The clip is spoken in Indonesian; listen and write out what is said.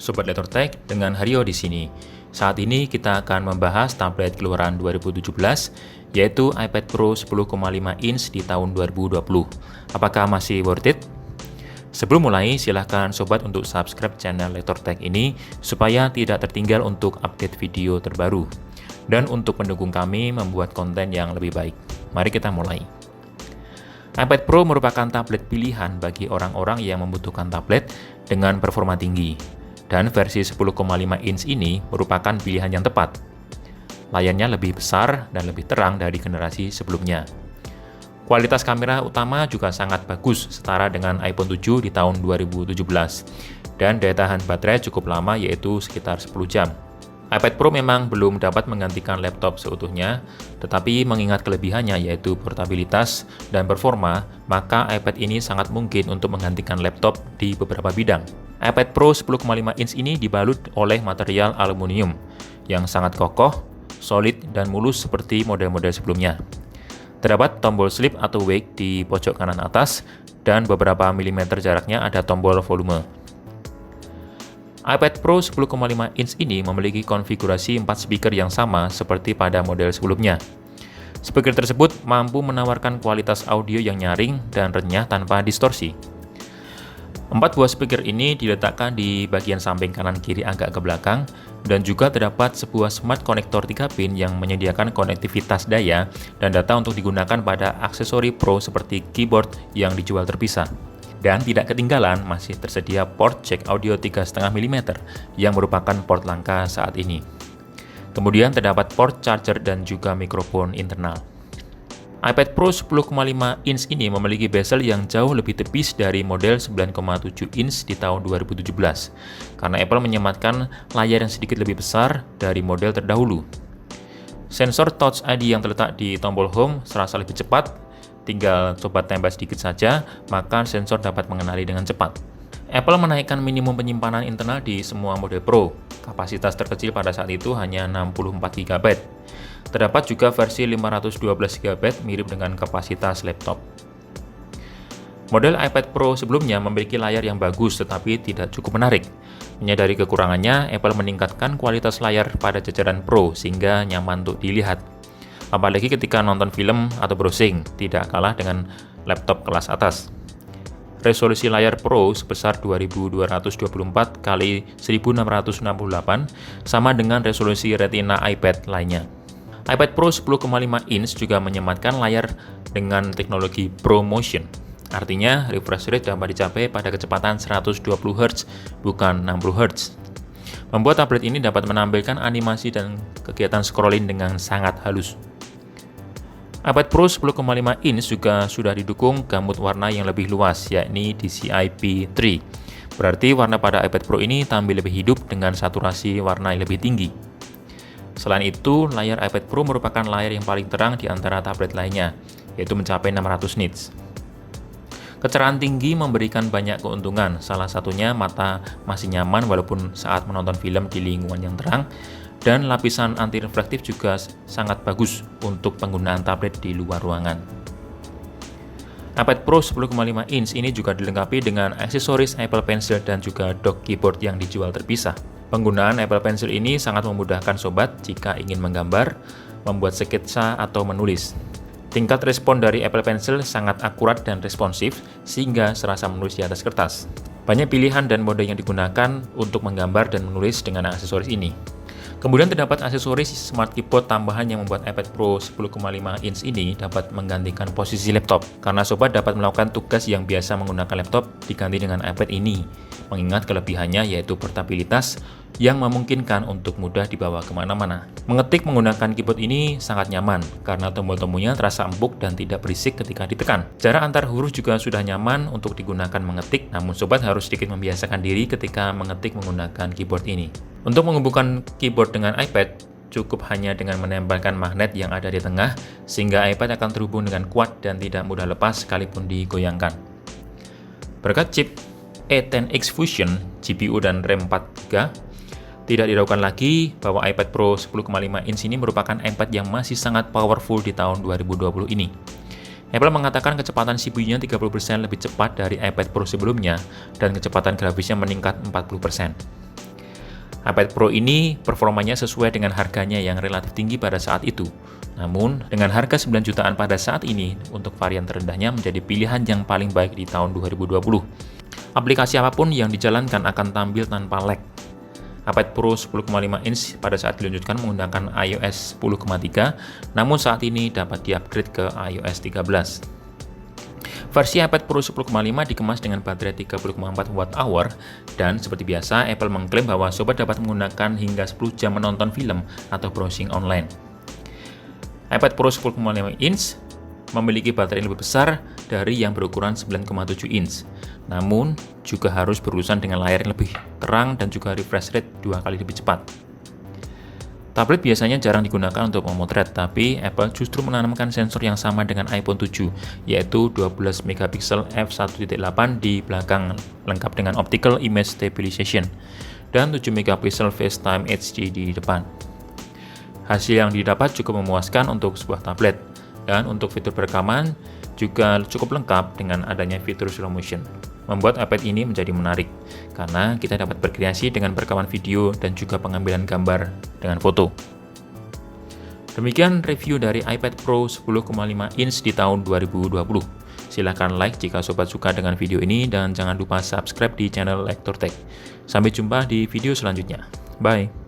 Sobat Lektor Tech, dengan Haryo di sini. Saat ini kita akan membahas tablet keluaran 2017, yaitu iPad Pro 10,5 inch di tahun 2020. Apakah masih worth it? Sebelum mulai, silahkan Sobat untuk subscribe channel Lektor Tech ini supaya tidak tertinggal untuk update video terbaru. Dan untuk mendukung kami membuat konten yang lebih baik. Mari kita mulai. iPad Pro merupakan tablet pilihan bagi orang-orang yang membutuhkan tablet dengan performa tinggi. Dan versi 10,5 inch ini merupakan pilihan yang tepat. Layarnya lebih besar dan lebih terang dari generasi sebelumnya. Kualitas kamera utama juga sangat bagus, setara dengan iPhone 7 di tahun 2017. Dan daya tahan baterai cukup lama, yaitu sekitar 10 jam. iPad Pro memang belum dapat menggantikan laptop seutuhnya, tetapi mengingat kelebihannya yaitu portabilitas dan performa, maka iPad ini sangat mungkin untuk menggantikan laptop di beberapa bidang. iPad Pro 10,5 inch ini dibalut oleh material aluminium yang sangat kokoh, solid, dan mulus seperti model-model sebelumnya. Terdapat tombol sleep atau wake di pojok kanan atas, dan beberapa milimeter jaraknya ada tombol volume. iPad Pro 10,5 inch ini memiliki konfigurasi 4 speaker yang sama seperti pada model sebelumnya. Speaker tersebut mampu menawarkan kualitas audio yang nyaring dan renyah tanpa distorsi. 4 buah speaker ini diletakkan di bagian samping kanan kiri agak ke belakang, dan juga terdapat sebuah smart connector 3 pin yang menyediakan konektivitas daya dan data untuk digunakan pada aksesori Pro seperti keyboard yang dijual terpisah. Dan tidak ketinggalan, masih tersedia port jack audio 3,5 mm yang merupakan port langka saat ini. Kemudian terdapat port charger dan juga mikrofon internal. iPad Pro 10,5 inch ini memiliki bezel yang jauh lebih tipis dari model 9,7 inch di tahun 2017, karena Apple menyematkan layar yang sedikit lebih besar dari model terdahulu. Sensor Touch ID yang terletak di tombol home serasa lebih cepat. Tinggal coba tempel sedikit saja, maka sensor dapat mengenali dengan cepat. Apple menaikkan minimum penyimpanan internal di semua model Pro. Kapasitas terkecil pada saat itu hanya 64 GB. Terdapat juga versi 512 GB mirip dengan kapasitas laptop. Model iPad Pro sebelumnya memiliki layar yang bagus tetapi tidak cukup menarik. Menyadari kekurangannya, Apple meningkatkan kualitas layar pada jajaran Pro sehingga nyaman untuk dilihat. Apalagi ketika nonton film atau browsing, tidak kalah dengan laptop kelas atas. Resolusi layar Pro sebesar 2224 x 1668 sama dengan resolusi Retina iPad lainnya. iPad Pro 10,5 inch juga menyematkan layar dengan teknologi ProMotion. Artinya, refresh rate dapat dicapai pada kecepatan 120 Hz, bukan 60 Hz. Membuat tablet ini dapat menampilkan animasi dan kegiatan scrolling dengan sangat halus. iPad Pro 10,5 inch juga sudah didukung gamut warna yang lebih luas, yakni DCI-P3. Berarti warna pada iPad Pro ini tampil lebih hidup dengan saturasi warna yang lebih tinggi. Selain itu, layar iPad Pro merupakan layar yang paling terang di antara tablet lainnya, yaitu mencapai 600 nits. Kecerahan tinggi memberikan banyak keuntungan, salah satunya mata masih nyaman walaupun saat menonton film di lingkungan yang terang, dan lapisan anti-reflektif juga sangat bagus untuk penggunaan tablet di luar ruangan. iPad Pro 10,5 inch ini juga dilengkapi dengan aksesoris Apple Pencil dan juga dock keyboard yang dijual terpisah. Penggunaan Apple Pencil ini sangat memudahkan sobat jika ingin menggambar, membuat sketsa, atau menulis. Tingkat respon dari Apple Pencil sangat akurat dan responsif sehingga serasa menulis di atas kertas. Banyak pilihan dan mode yang digunakan untuk menggambar dan menulis dengan aksesoris ini. Kemudian terdapat aksesoris Smart Keyboard tambahan yang membuat iPad Pro 10,5 inch ini dapat menggantikan posisi laptop, karena sobat dapat melakukan tugas yang biasa menggunakan laptop diganti dengan iPad ini. Mengingat kelebihannya yaitu portabilitas yang memungkinkan untuk mudah dibawa kemana-mana. Mengetik menggunakan keyboard ini sangat nyaman karena tombol-tombolnya terasa empuk dan tidak berisik ketika ditekan. Jarak antar huruf juga sudah nyaman untuk digunakan mengetik, namun sobat harus sedikit membiasakan diri ketika mengetik menggunakan keyboard ini. Untuk menghubungkan keyboard dengan iPad, cukup hanya dengan menempelkan magnet yang ada di tengah, sehingga iPad akan terhubung dengan kuat dan tidak mudah lepas sekalipun digoyangkan. Berkat chip A10X Fusion, GPU dan RAM 4GB, tidak diragukan lagi bahwa iPad Pro 10,5 inch ini merupakan iPad yang masih sangat powerful di tahun 2020 ini. Apple mengatakan kecepatan CPU-nya 30% lebih cepat dari iPad Pro sebelumnya, dan kecepatan grafisnya meningkat 40%. iPad Pro ini performanya sesuai dengan harganya yang relatif tinggi pada saat itu. Namun, dengan harga 9 jutaan pada saat ini, untuk varian terendahnya menjadi pilihan yang paling baik di tahun 2020. Aplikasi apapun yang dijalankan akan tampil tanpa lag. iPad Pro 10,5 inch pada saat diluncurkan menggunakan iOS 10,3, namun saat ini dapat di-upgrade ke iOS 13. Versi iPad Pro 10,5 dikemas dengan baterai 30,4 Wh, dan seperti biasa, Apple mengklaim bahwa sobat dapat menggunakan hingga 10 jam menonton film atau browsing online. iPad Pro 10,5 inch memiliki baterai yang lebih besar dari yang berukuran 9,7 inch, namun juga harus berurusan dengan layar yang lebih terang dan juga refresh rate 2 kali lebih cepat. Tablet biasanya jarang digunakan untuk memotret, tapi Apple justru menanamkan sensor yang sama dengan iPhone 7, yaitu 12 megapiksel f1.8 di belakang, lengkap dengan optical image stabilization, dan 7 megapiksel FaceTime HD di depan. Hasil yang didapat cukup memuaskan untuk sebuah tablet, dan untuk fitur perekaman juga cukup lengkap dengan adanya fitur slow motion. Membuat iPad ini menjadi menarik, karena kita dapat berkreasi dengan perekaman video dan juga pengambilan gambar dengan foto. Demikian review dari iPad Pro 10,5 inch di tahun 2020. Silahkan like jika sobat suka dengan video ini, dan jangan lupa subscribe di channel Lektor Tech. Sampai jumpa di video selanjutnya. Bye!